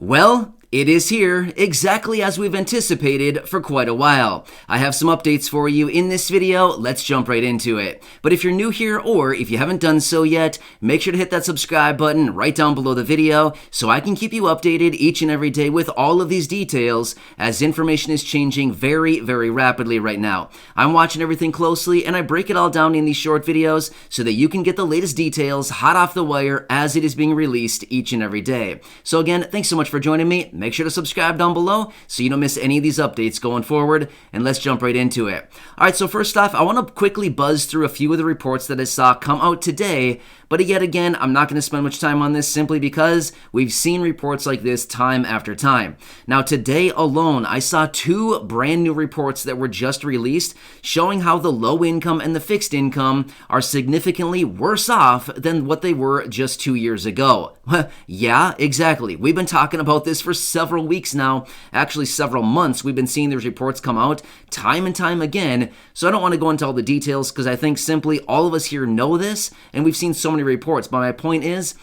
Well, it is here, exactly as we've anticipated for quite a while. I have some updates for you in this video. Let's jump right into it. But if you're new here, or if you haven't done so yet, make sure to hit that subscribe button right down below the video so I can keep you updated each and every day with all of these details, as information is changing very, very rapidly right now. I'm watching everything closely, and I break it all down in these short videos so that you can get the latest details hot off the wire as it is being released each and every day. So again, thanks so much for joining me. Make sure to subscribe down below so you don't miss any of these updates going forward, and let's jump right into it. Alright, so first off, I want to quickly buzz through a few of the reports that I saw come out today, but yet again, I'm not going to spend much time on this simply because we've seen reports like this time after time. Now today alone, I saw two brand new reports that were just released showing how the low income and the fixed income are significantly worse off than what they were just 2 years ago. Yeah, exactly. We've been talking about this for several weeks now, actually several months. We've been seeing these reports come out time and time again, so I don't want to go into all the details because I think simply all of us here know this, and we've seen so many reports. But my point is,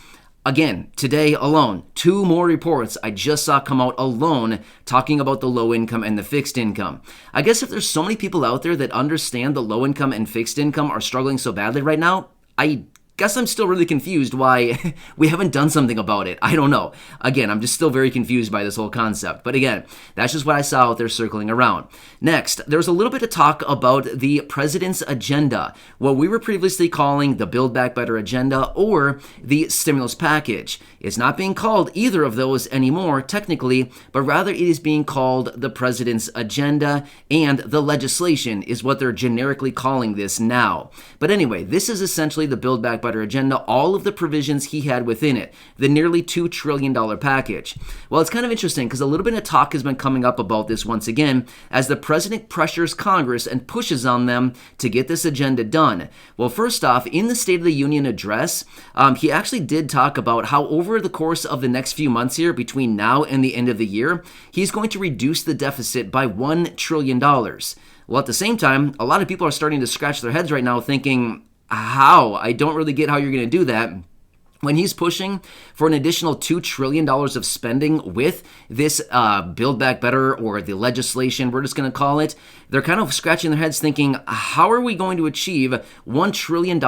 again, today alone, two more reports I just saw come out alone talking about the low income and the fixed income. I guess if there's so many people out there that understand the low income and fixed income are struggling so badly right now, I guess I'm still really confused why we haven't done something about it. I don't know. Again, I'm just still very confused by this whole concept. But again, that's just what I saw out there circling around. Next, there's a little bit of talk about the president's agenda, what we were previously calling the Build Back Better agenda or the stimulus package. It's not being called either of those anymore, technically, but rather it is being called the president's agenda, and the legislation is what they're generically calling this now. But anyway, this is essentially the Build Back Better agenda, all of the provisions he had within it, the nearly $2 trillion package. Well, it's kind of interesting because a little bit of talk has been coming up about this once again as the president pressures Congress and pushes on them to get this agenda done. Well, first off, in the State of the Union address, he actually did talk about how over the course of the next few months here, between now and the end of the year, he's going to reduce the deficit by $1 trillion. Well, at the same time, a lot of people are starting to scratch their heads right now thinking, how? I don't really get how you're going to do that. When he's pushing for an additional $2 trillion of spending with this Build Back Better, or the legislation, we're just going to call it, they're kind of scratching their heads thinking, how are we going to achieve $1 trillion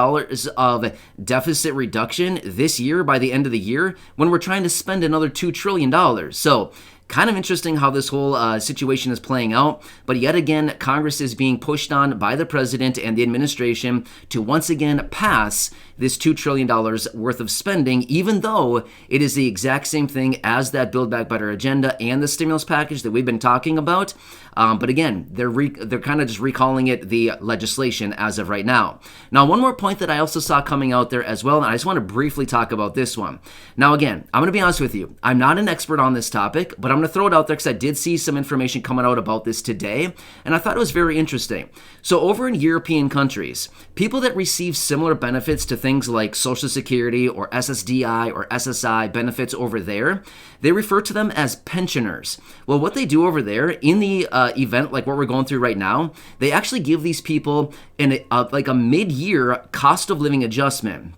of deficit reduction this year by the end of the year when we're trying to spend another $2 trillion? So, kind of interesting how this whole situation is playing out, but yet again, Congress is being pushed on by the president and the administration to once again pass this $2 trillion worth of spending, even though it is the exact same thing as that Build Back Better agenda and the stimulus package that we've been talking about. But again, they're kind of just recalling it the legislation as of right now. Now, one more point that I also saw coming out there as well, and I just want to briefly talk about this one. Now, again, I'm going to be honest with you. I'm not an expert on this topic, but I'm going to throw it out there because I did see some information coming out about this today, and I thought it was very interesting. So over in European countries, people that receive similar benefits to things like Social Security or SSDI or SSI benefits over there, they refer to them as pensioners. Well, what they do over there in the event like what we're going through right now, they actually give these people like a mid-year cost of living adjustment.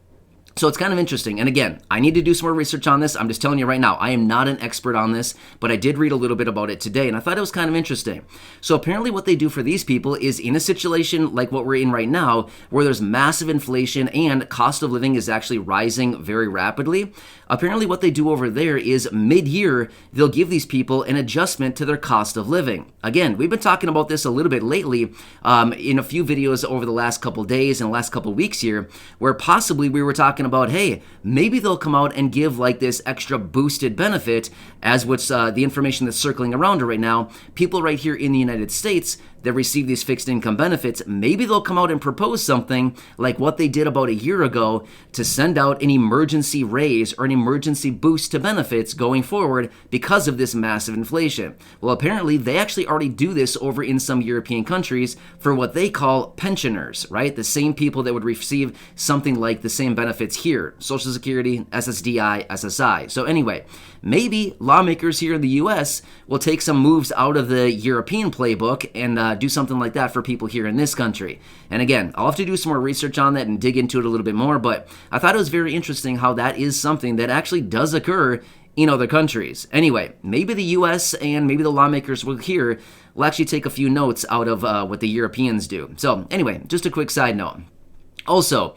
So it's kind of interesting. And again, I need to do some more research on this. I'm just telling you right now, I am not an expert on this, but I did read a little bit about it today, and I thought it was kind of interesting. So apparently what they do for these people is in a situation like what we're in right now, where there's massive inflation and cost of living is actually rising very rapidly. Apparently what they do over there is mid-year, they'll give these people an adjustment to their cost of living. Again, we've been talking about this a little bit lately in a few videos over the last couple days and last couple weeks here, where possibly we were talking about, hey, maybe they'll come out and give like this extra boosted benefit, as what's the information that's circling around right now. People right here in the United States that receive these fixed income benefits, maybe they'll come out and propose something like what they did about a year ago to send out an emergency raise or an emergency boost to benefits going forward because of this massive inflation. Well, apparently they actually already do this over in some European countries for what they call pensioners, right? The same people that would receive something like the same benefits here, Social Security, SSDI, SSI. So anyway, maybe lawmakers here in the US will take some moves out of the European playbook and do something like that for people here in this country. And again, I'll have to do some more research on that and dig into it a little bit more, but I thought it was very interesting how that is something that actually does occur in other countries. Anyway, maybe the US and maybe the lawmakers here will actually take a few notes out of what the Europeans do. So anyway, just a quick side note. Also,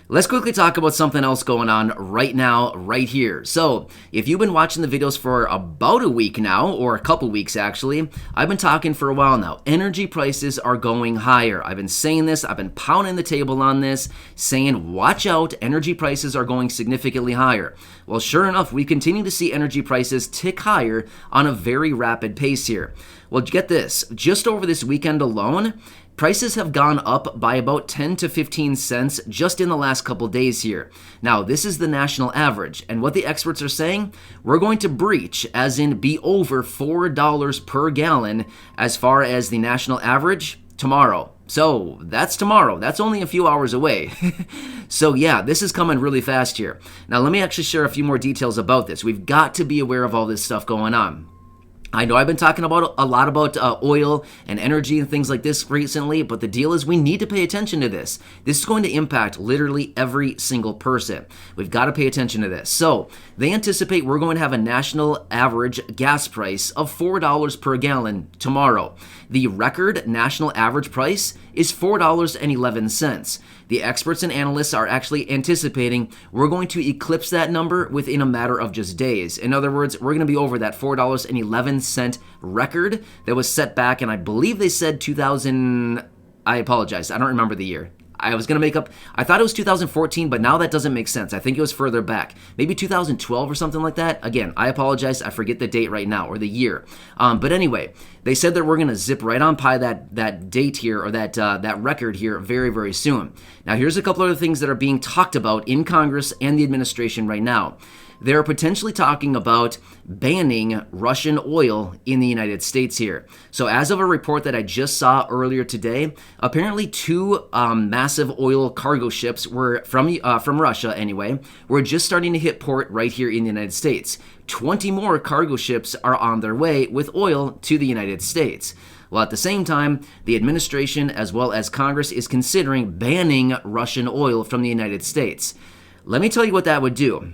let's quickly talk about something else going on right now, right here. So, if you've been watching the videos for about a week now, or a couple weeks actually, I've been talking for a while now. Energy prices are going higher. I've been saying this, I've been pounding the table on this, saying, watch out, energy prices are going significantly higher. Well, sure enough, we continue to see energy prices tick higher on a very rapid pace here. Well, get this, just over this weekend alone, prices have gone up by about 10 to 15 cents just in the last couple days here. Now, this is the national average, and what the experts are saying, we're going to breach, as in be over $4 per gallon as far as the national average tomorrow. So that's tomorrow. That's only a few hours away. So yeah, this is coming really fast here. Now, let me actually share a few more details about this. We've got to be aware of all this stuff going on. I know I've been talking about a lot about oil and energy and things like this recently, but the deal is we need to pay attention to this. This is going to impact literally every single person. We've got to pay attention to this. So they anticipate we're going to have a national average gas price of $4 per gallon tomorrow. The record national average price is $4.11. The experts and analysts are actually anticipating we're going to eclipse that number within a matter of just days. In other words, we're going to be over that $4.11 record that was set back, and I believe they said 2000, I apologize, I don't remember the year. I was going to make up, I thought it was 2014, but now that doesn't make sense. I think it was further back. Maybe 2012 or something like that. Again, I apologize. I forget the date right now or the year. But anyway, they said that we're going to zip right on by that date here or that record here very, very soon. Now, here's a couple other things that are being talked about in Congress and the administration right now. They're potentially talking about banning Russian oil in the United States here. So as of a report that I just saw earlier today, apparently two massive oil cargo ships were from Russia anyway, were just starting to hit port right here in the United States. 20 more cargo ships are on their way with oil to the United States. Well, at the same time, the administration as well as Congress is considering banning Russian oil from the United States. Let me tell you what that would do.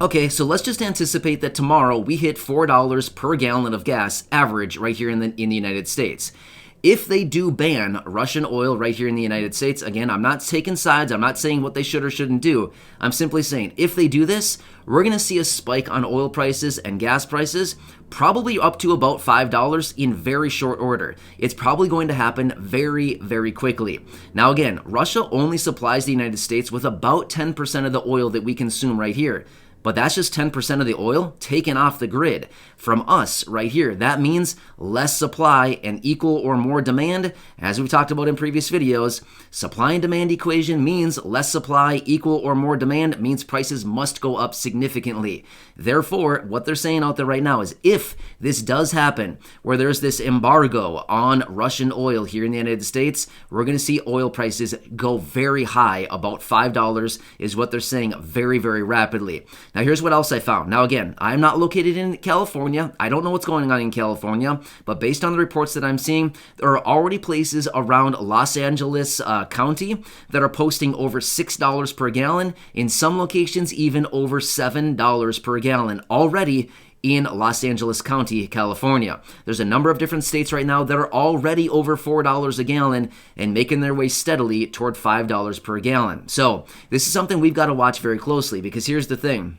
Okay, so let's just anticipate that tomorrow we hit $4 per gallon of gas average right here in the United States. If they do ban Russian oil right here in the United States, again, I'm not taking sides, I'm not saying what they should or shouldn't do. I'm simply saying if they do this, we're going to see a spike on oil prices and gas prices, probably up to about $5 in very short order. It's probably going to happen very, very quickly. Now again, Russia only supplies the United States with about 10% of the oil that we consume right here. But that's just 10% of the oil taken off the grid from us right here. That means less supply and equal or more demand. As we talked about in previous videos, supply and demand equation means less supply, equal or more demand means prices must go up significantly. Therefore, what they're saying out there right now is if this does happen, where there's this embargo on Russian oil here in the United States, we're going to see oil prices go very high, about $5 is what they're saying, very, very rapidly. Now, here's what else I found. Now, again, I'm not located in California. I don't know what's going on in California, but based on the reports that I'm seeing, there are already places around Los Angeles County that are posting over $6 per gallon, in some locations even over $7 per gallon already in Los Angeles County, California. There's a number of different states right now that are already over $4 a gallon and making their way steadily toward $5 per gallon. So this is something we've got to watch very closely, because here's the thing.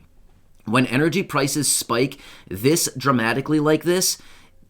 When energy prices spike this dramatically like this,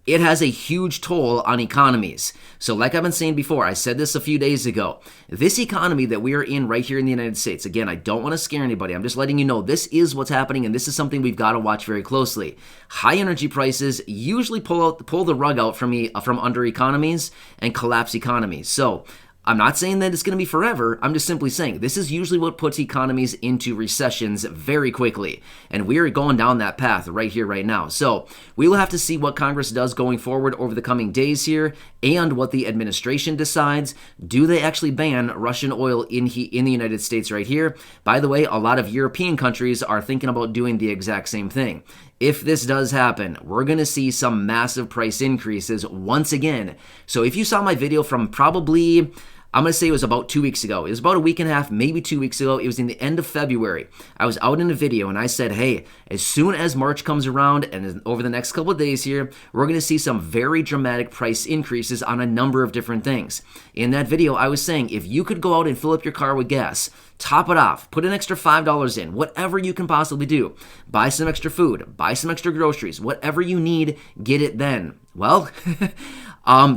it has a huge toll on economies. So like I've been saying before, I said this a few days ago, this economy that we are in right here in the United States, again, I don't want to scare anybody. I'm just letting you know this is what's happening, and this is something we've got to watch very closely. High energy prices usually pull the rug out from under economies and collapse economies. So I'm not saying that it's going to be forever. I'm just simply saying this is usually what puts economies into recessions very quickly. And we're going down that path right here, right now. So we will have to see what Congress does going forward over the coming days here and what the administration decides. Do they actually ban Russian oil in the United States right here? By the way, a lot of European countries are thinking about doing the exact same thing. If this does happen, we're going to see some massive price increases once again. So if you saw my video from probably, I'm going to say it was about 2 weeks ago. It was about a week and a half, maybe 2 weeks ago. It was in the end of February. I was out in a video and I said, hey, as soon as March comes around and over the next couple of days here, we're going to see some very dramatic price increases on a number of different things. In that video, I was saying if you could go out and fill up your car with gas, top it off, put an extra $5 in, whatever you can possibly do. Buy some extra food, buy some extra groceries, whatever you need, get it then. Well,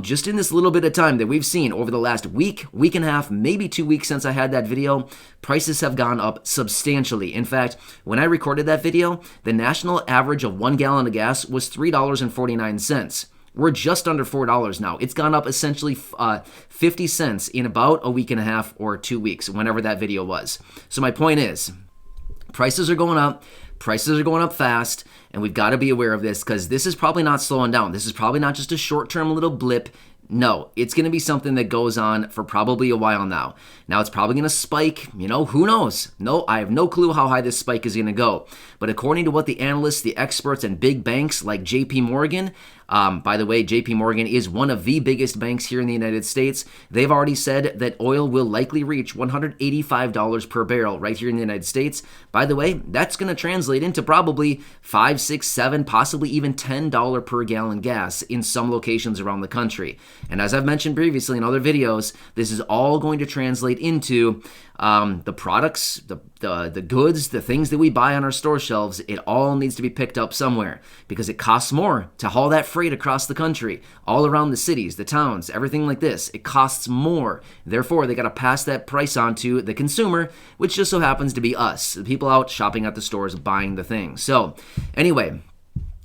just in this little bit of time that we've seen over the last week, week and a half, maybe 2 weeks since I had that video, prices have gone up substantially. In fact, when I recorded that video, the national average of 1 gallon of gas was $3.49. We're just under $4 now. It's gone up essentially 50 cents in about a week and a half or 2 weeks, whenever that video was. So my point is, prices are going up. Prices are going up fast, and we've got to be aware of this because this is probably not slowing down. This is probably not just a short-term little blip. No, it's going to be something that goes on for probably a while now. Now, it's probably going to spike. Who knows? No, I have no clue how high this spike is going to go. But according to what the analysts, the experts, and big banks like JP Morgan, by the way, JP Morgan is one of the biggest banks here in the United States. They've already said that oil will likely reach $185 per barrel right here in the United States. By the way, that's going to translate into probably $5, $6, $7, possibly even $10 per gallon gas in some locations around the country. And as I've mentioned previously in other videos, this is all going to translate into the products, the goods, the things that we buy on our store shelves. It all needs to be picked up somewhere because it costs more to haul that freight across the country, all around the cities, the towns, everything like this. It costs more. Therefore, they got to pass that price on to the consumer, which just so happens to be us, the people out shopping at the stores buying the things. So anyway,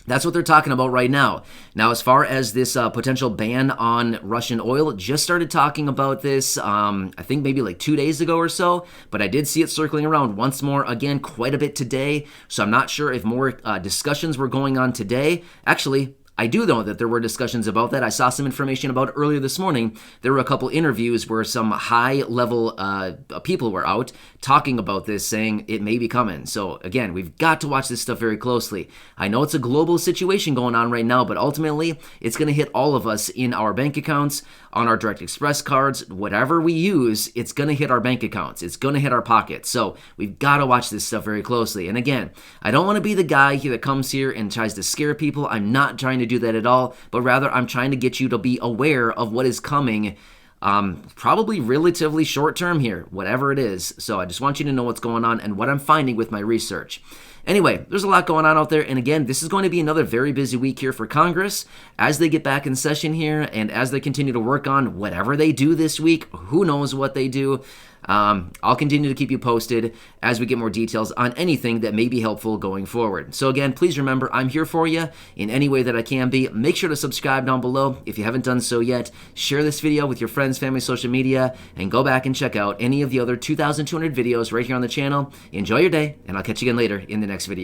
that's what they're talking about right now. Now, as far as this potential ban on Russian oil, just started talking about this, I think maybe like 2 days ago or so, but I did see it circling around once more, again, quite a bit today. So I'm not sure if more discussions were going on today. Actually, I do know that there were discussions about that. I saw some information about it earlier this morning. There were a couple interviews where some high-level people were out talking about this, saying it may be coming. So again, we've got to watch this stuff very closely. I know it's a global situation going on right now, but ultimately, it's going to hit all of us in our bank accounts, on our Direct Express cards, whatever we use, it's going to hit our bank accounts. It's going to hit our pockets. So we've got to watch this stuff very closely. And again, I don't want to be the guy here that comes here and tries to scare people. I'm not trying to do that at all, but rather I'm trying to get you to be aware of what is coming, probably relatively short term here, whatever it is. So I just want you to know what's going on and what I'm finding with my research. Anyway, there's a lot going on out there, and again, this is going to be another very busy week here for Congress as they get back in session here and as they continue to work on whatever they do this week. Who knows what they do? I'll continue to keep you posted as we get more details on anything that may be helpful going forward. So again, please remember, I'm here for you in any way that I can be. Make sure to subscribe down below if you haven't done so yet. Share this video with your friends, family, social media, and go back and check out any of the other 2,200 videos right here on the channel. Enjoy your day, and I'll catch you again later in the next video.